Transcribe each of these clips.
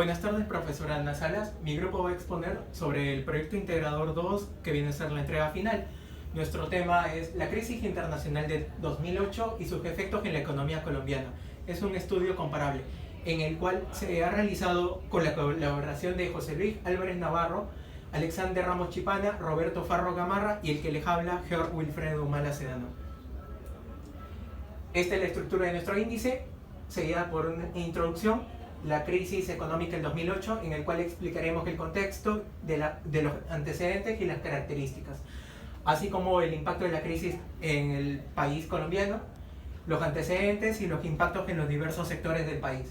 Buenas tardes, profesora Ana Salas. Mi grupo va a exponer sobre el proyecto Integrador 2, que viene a ser la entrega final. Nuestro tema es la crisis internacional de 2008 y sus efectos en la economía colombiana. Es un estudio comparable, en el cual se ha realizado con la colaboración de José Luis Álvarez Navarro, Alexander Ramos Chipana, Roberto Farro Gamarra y el que les habla, Georg Wilfredo Humala Sedano. Esta es la estructura de nuestro índice, seguida por una introducción, la crisis económica del 2008, en el cual explicaremos el contexto de los antecedentes y las características, así como el impacto de la crisis en el país colombiano, los antecedentes y los impactos en los diversos sectores del país,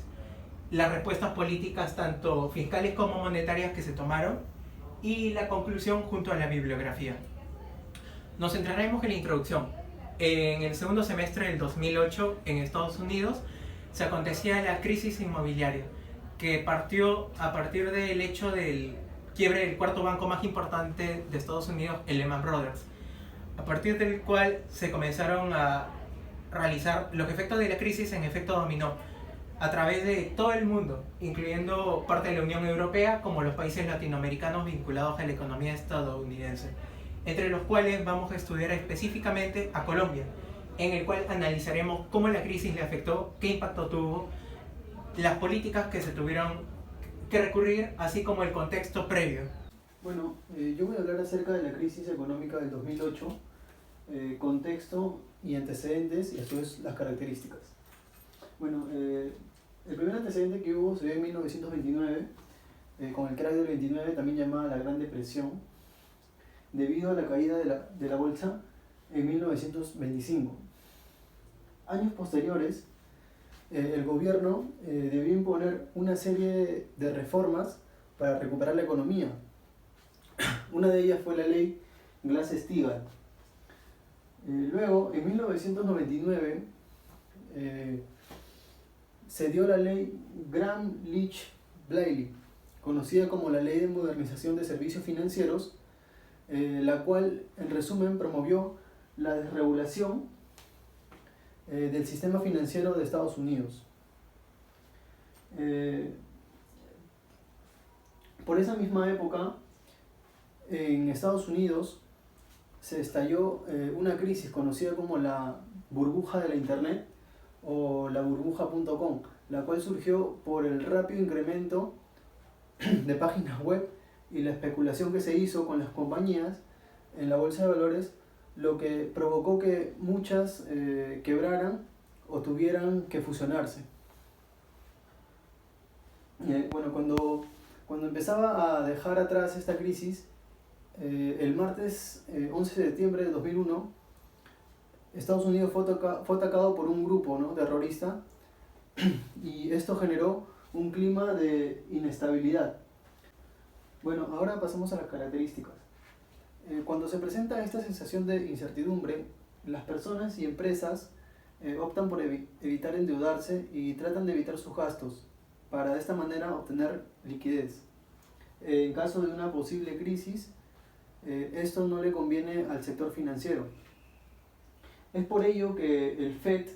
las respuestas políticas tanto fiscales como monetarias que se tomaron y la conclusión junto a la bibliografía. Nos centraremos en la introducción. En el segundo semestre del 2008 en Estados Unidos se acontecía la crisis inmobiliaria, que partió a partir del hecho del quiebre del cuarto banco más importante de Estados Unidos, el Lehman Brothers, a partir del cual se comenzaron a realizar los efectos de la crisis en efecto dominó a través de todo el mundo, incluyendo parte de la Unión Europea como los países latinoamericanos vinculados a la economía estadounidense, entre los cuales vamos a estudiar específicamente a Colombia, en el cual analizaremos cómo la crisis le afectó, qué impacto tuvo, las políticas que se tuvieron que recurrir, así como el contexto previo. Bueno, yo voy a hablar acerca de la crisis económica del 2008, contexto y antecedentes y a su vez las características. Bueno, el primer antecedente que hubo se dio en 1929, con el crack del 29, también llamada la Gran Depresión, debido a la caída de la bolsa en 1925. Años posteriores, el gobierno debió imponer una serie de reformas para recuperar la economía. Una de ellas fue la ley Glass-Steagall. Luego, en 1999, se dio la ley Gramm-Leach-Bliley, conocida como la Ley de Modernización de Servicios Financieros, la cual, en resumen, promovió la desregulación del sistema financiero de Estados Unidos. Por esa misma época, en Estados Unidos se estalló una crisis conocida como la burbuja de la Internet o la burbuja.com, la cual surgió por el rápido incremento de páginas web y la especulación que se hizo con las compañías en la bolsa de valores, lo que provocó que muchas quebraran o tuvieran que fusionarse. Bueno, cuando empezaba a dejar atrás esta crisis, el martes 11 de septiembre de 2001, Estados Unidos fue atacado por un grupo, ¿no?, terrorista, y esto generó un clima de inestabilidad. Bueno, ahora pasamos a las características. Cuando se presenta esta sensación de incertidumbre, las personas y empresas optan por evitar endeudarse y tratan de evitar sus gastos para de esta manera obtener liquidez. En caso de una posible crisis, esto no le conviene al sector financiero. Es por ello que el FED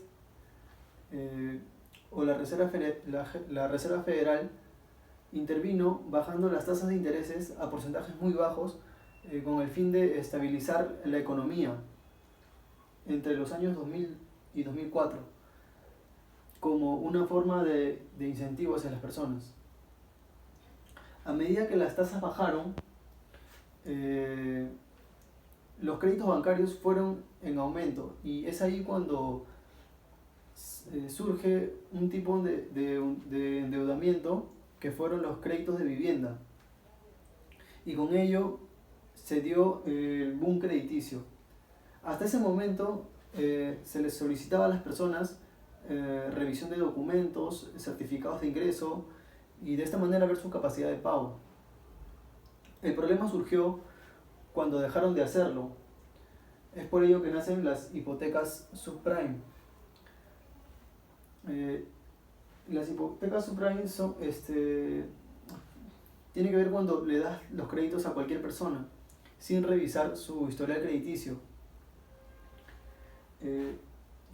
o la Reserva Federal intervino bajando las tasas de intereses a porcentajes muy bajos con el fin de estabilizar la economía entre los años 2000 y 2004 como una forma de incentivo hacia las personas. A medida que las tasas bajaron, los créditos bancarios fueron en aumento y es ahí cuando surge un tipo de endeudamiento que fueron los créditos de vivienda, y con ello se dio el boom crediticio. Hasta ese momento se les solicitaba a las personas revisión de documentos, certificados de ingreso y de esta manera ver su capacidad de pago. El problema surgió cuando dejaron de hacerlo. Es por ello que nacen las hipotecas subprime. Las hipotecas subprime tiene que ver cuando le das los créditos a cualquier persona sin revisar su historial crediticio.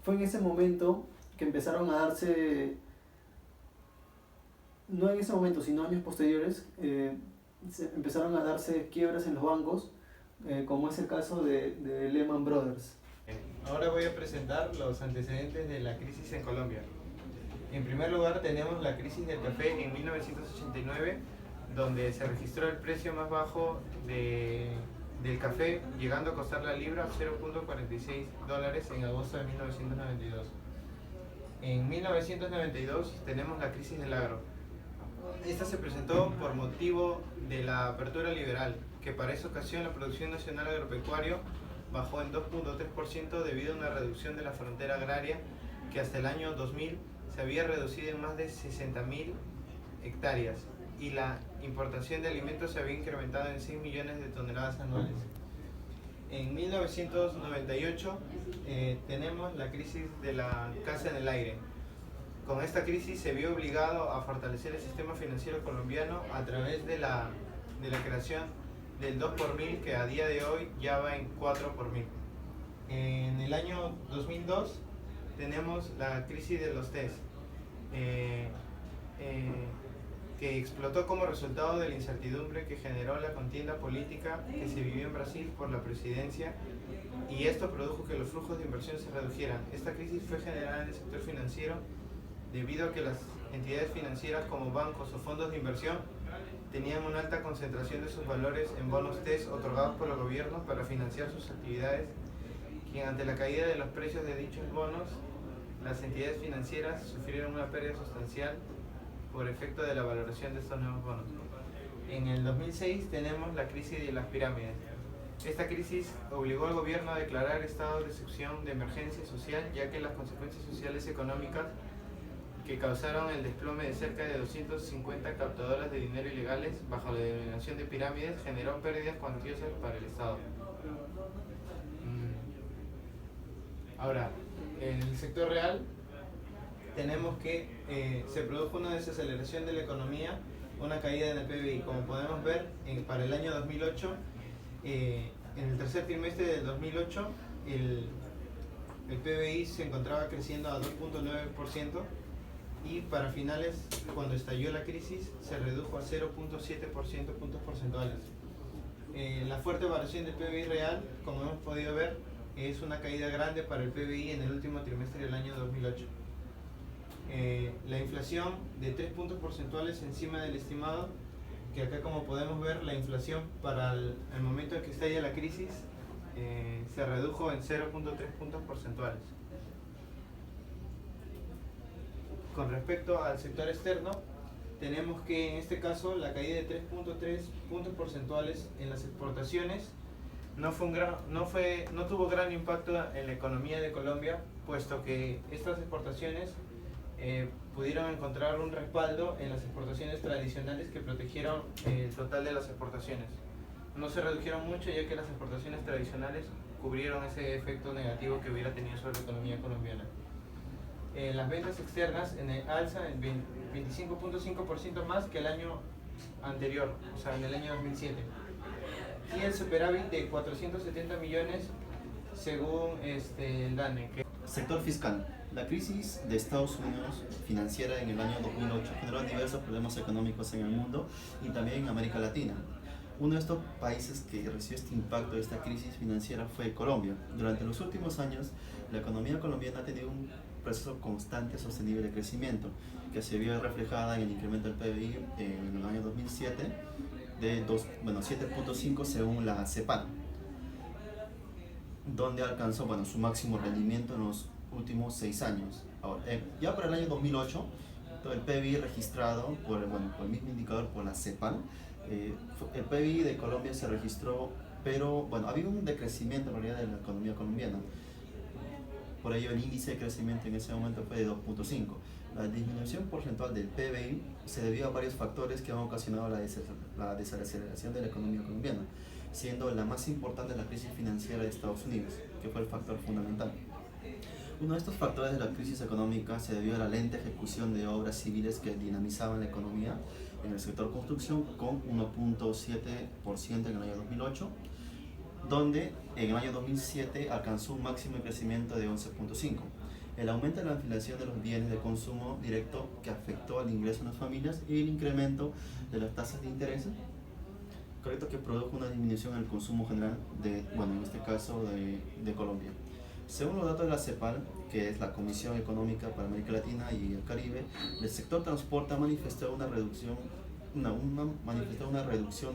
Fue en ese momento que empezaron a darse no en ese momento, sino años posteriores, empezaron a darse quiebras en los bancos, como es el caso de Lehman Brothers. Ahora voy a presentar los antecedentes de la crisis en Colombia. En primer lugar tenemos la crisis del café en 1989, donde se registró el precio más bajo del café, llegando a costar la libra $0.46 en agosto de 1992. En 1992 tenemos la crisis del agro. Esta se presentó por motivo de la apertura liberal, que para esa ocasión la producción nacional agropecuaria bajó en 2.3% debido a una reducción de la frontera agraria que hasta el año 2000 se había reducido en más de 60.000 hectáreas y la importación de alimentos se había incrementado en 6 millones de toneladas anuales. En 1998 tenemos la crisis de la casa en el aire. Con esta crisis se vio obligado a fortalecer el sistema financiero colombiano a través de la creación del 2 por mil, que a día de hoy ya va en 4 por mil. En el año 2002 tenemos la crisis de los TES, que explotó como resultado de la incertidumbre que generó la contienda política que se vivió en Brasil por la presidencia, y esto produjo que los flujos de inversión se redujeran. Esta crisis fue generada en el sector financiero debido a que las entidades financieras como bancos o fondos de inversión tenían una alta concentración de sus valores en bonos TES otorgados por los gobiernos para financiar sus actividades, y ante la caída de los precios de dichos bonos, las entidades financieras sufrieron una pérdida sustancial por efecto de la valoración de estos nuevos bonos. En el 2006 tenemos la crisis de las pirámides. Esta crisis obligó al gobierno a declarar estado de excepción de emergencia social, ya que las consecuencias sociales y económicas que causaron el desplome de cerca de 250 captadoras de dinero ilegales bajo la denominación de pirámides generó pérdidas cuantiosas para el Estado. Ahora, en el sector real tenemos que se produjo una desaceleración de la economía, una caída en el PBI. Como podemos ver, para el año 2008, en el tercer trimestre del 2008, el PBI se encontraba creciendo a 2.9%, y para finales, cuando estalló la crisis, se redujo a 0.7% puntos porcentuales. La fuerte variación del PBI real, como hemos podido ver, es una caída grande para el PBI en el último trimestre del año 2008. La inflación de 3 puntos porcentuales encima del estimado, que acá, como podemos ver, la inflación para el momento en que estalla la crisis se redujo en 0.3 puntos porcentuales. Con respecto al sector externo, tenemos que en este caso la caída de 3.3 puntos porcentuales en las exportaciones no tuvo gran impacto en la economía de Colombia, puesto que estas exportaciones pudieron encontrar un respaldo en las exportaciones tradicionales que protegieron el total de las exportaciones. No se redujeron mucho, ya que las exportaciones tradicionales cubrieron ese efecto negativo que hubiera tenido sobre la economía colombiana. Las ventas externas en el alza en 25.5% más que el año anterior, o sea, en el año 2007. Y el superávit de 470 millones según el DANE. Sector fiscal. La crisis de Estados Unidos financiera en el año 2008 generó diversos problemas económicos en el mundo y también en América Latina. Uno de estos países que recibió este impacto de esta crisis financiera fue Colombia. Durante los últimos años, la economía colombiana ha tenido un proceso constante sostenible de crecimiento, que se vio reflejada en el incremento del PBI en el año 2007 de 7.5 según la CEPAL, donde alcanzó su máximo rendimiento en los últimos 6 años. Ahora, ya para el año 2008, todo el PBI registrado por el mismo indicador, por la CEPAL, el PBI de Colombia se registró, pero había un decrecimiento en realidad de la economía colombiana. Por ello, el índice de crecimiento en ese momento fue de 2.5. La disminución porcentual del PBI se debió a varios factores que han ocasionado la desaceleración de la economía colombiana, siendo la más importante la crisis financiera de Estados Unidos, que fue el factor fundamental. Uno de estos factores de la crisis económica se debió a la lenta ejecución de obras civiles que dinamizaban la economía en el sector construcción, con 1.7% en el año 2008, donde en el año 2007 alcanzó un máximo de crecimiento de 11.5%. el aumento de la inflación de los bienes de consumo directo que afectó al ingreso de las familias y el incremento de las tasas de interés, correcto, que produjo una disminución en el consumo general en este caso de Colombia. Según los datos de la CEPAL, que es la Comisión Económica para América Latina y el Caribe, el sector transporte ha manifestado una reducción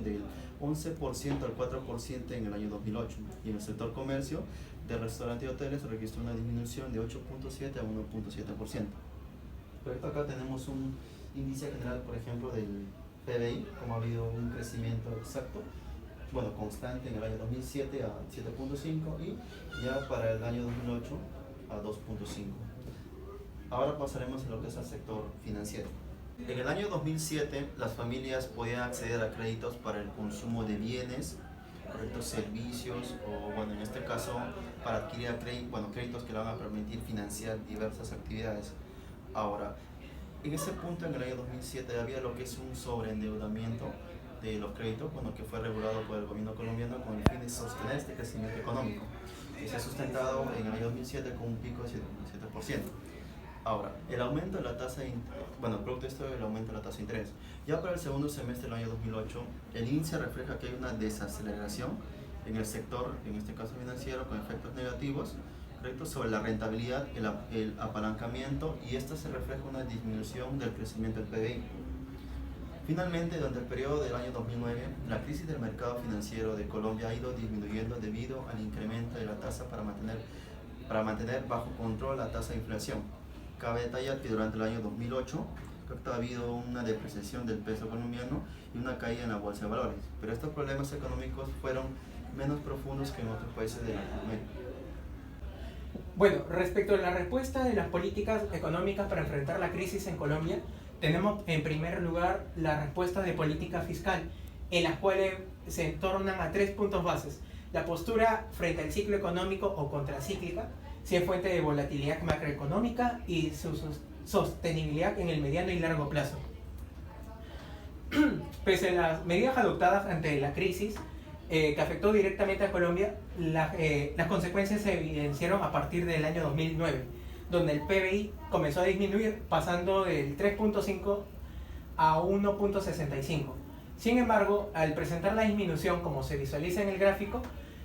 del 11% al 4% en el año 2008, y en el sector comercio de restaurantes y hoteles se registró una disminución de 8.7 a 1.7%. Correcto, acá tenemos un índice general, por ejemplo, del PBI, como ha habido un crecimiento exacto, constante en el año 2007 a 7.5 y ya para el año 2008 a 2.5. Ahora pasaremos a lo que es el sector financiero. En el año 2007 las familias podían acceder a créditos para el consumo de bienes, correctos, servicios o en este caso para adquirir créditos que le van a permitir financiar diversas actividades. Ahora, en ese punto, en el año 2007, había lo que es un sobreendeudamiento de los créditos, que fue regulado por el gobierno colombiano con el fin de sostener este crecimiento económico, que se ha sustentado en el año 2007 con un pico de 7%. Ahora, el aumento de la tasa de producto de esto es el aumento de la tasa de interés. Ya para el segundo semestre del año 2008, el índice refleja que hay una desaceleración en el sector, en este caso financiero, con efectos negativos, correcto, sobre la rentabilidad, el apalancamiento, y esta se refleja una disminución del crecimiento del PBI. Finalmente, durante el periodo del año 2009, la crisis del mercado financiero de Colombia ha ido disminuyendo debido al incremento de la tasa para mantener bajo control la tasa de inflación. Cabe detallar que durante el año 2008 ha habido una depreciación del peso colombiano y una caída en la bolsa de valores, pero estos problemas económicos fueron menos profundos que en otros países de Latinoamérica. Bueno, respecto a la respuesta de las políticas económicas para enfrentar la crisis en Colombia, tenemos en primer lugar la respuesta de política fiscal, en las cuales se tornan a 3 puntos bases: la postura frente al ciclo económico o contracíclica, si es fuente de volatilidad macroeconómica, y su sostenibilidad en el mediano y largo plazo. Pese a las medidas adoptadas ante la crisis que afectó directamente a Colombia, las consecuencias se evidenciaron a partir del año 2009, donde el PBI comenzó a disminuir, pasando del 3.5 a 1.65. Sin embargo, al presentar la disminución, como se visualiza en el gráfico,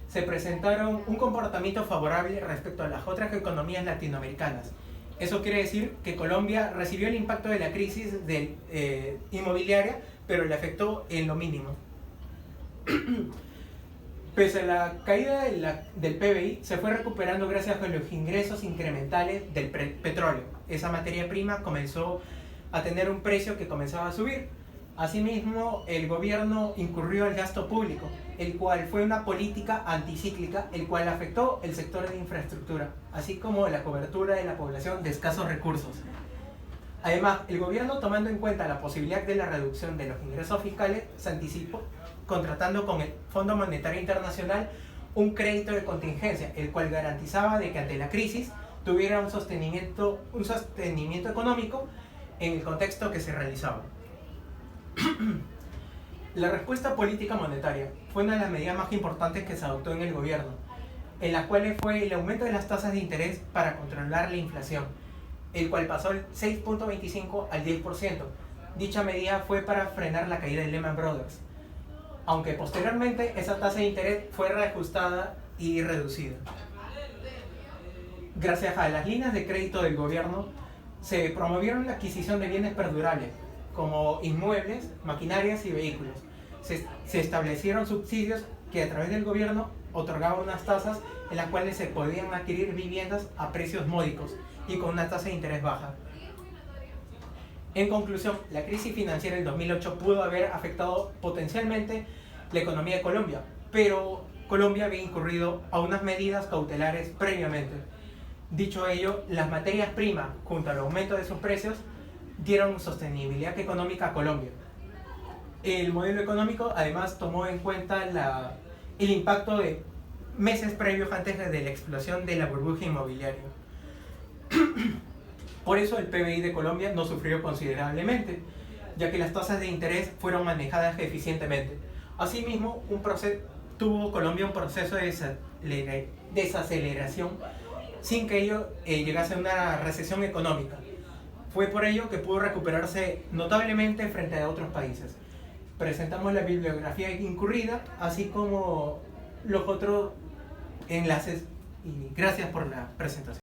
se presentaron un comportamiento favorable respecto a las otras economías latinoamericanas. Eso quiere decir que Colombia recibió el impacto de la crisis inmobiliaria, pero le afectó en lo mínimo. Pese a la caída del PBI, se fue recuperando gracias a los ingresos incrementales del petróleo. Esa materia prima comenzó a tener un precio que comenzaba a subir. Asimismo, el gobierno incurrió al gasto público, el cual fue una política anticíclica, el cual afectó el sector de infraestructura, así como la cobertura de la población de escasos recursos. Además, el gobierno, tomando en cuenta la posibilidad de la reducción de los ingresos fiscales, se anticipó contratando con el Fondo Monetario Internacional un crédito de contingencia, el cual garantizaba de que ante la crisis tuviera un sostenimiento económico en el contexto que se realizaba. La respuesta política monetaria fue una de las medidas más importantes que se adoptó en el gobierno, en las cuales fue el aumento de las tasas de interés para controlar la inflación, el cual pasó del 6.25 al 10%. Dicha medida fue para frenar la caída de Lehman Brothers, aunque posteriormente esa tasa de interés fue reajustada y reducida. Gracias a las líneas de crédito del gobierno, se promovieron la adquisición de bienes perdurables, como inmuebles, maquinarias y vehículos. Se establecieron subsidios que a través del gobierno otorgaban unas tasas en las cuales se podían adquirir viviendas a precios módicos y con una tasa de interés baja. En conclusión, la crisis financiera del 2008 pudo haber afectado potencialmente la economía de Colombia, pero Colombia había incurrido a unas medidas cautelares previamente. Dicho ello, las materias primas, junto al aumento de sus precios, dieron sostenibilidad económica a Colombia. El modelo económico además tomó en cuenta el impacto de meses previos antes de la explosión de la burbuja inmobiliaria. Por eso el PBI de Colombia no sufrió considerablemente, ya que las tasas de interés fueron manejadas eficientemente. Asimismo, tuvo Colombia un proceso de desaceleración sin que ello llegase a una recesión económica. Fue por ello que pudo recuperarse notablemente frente a otros países. Presentamos la bibliografía incurrida, así como los otros enlaces, y gracias por la presentación.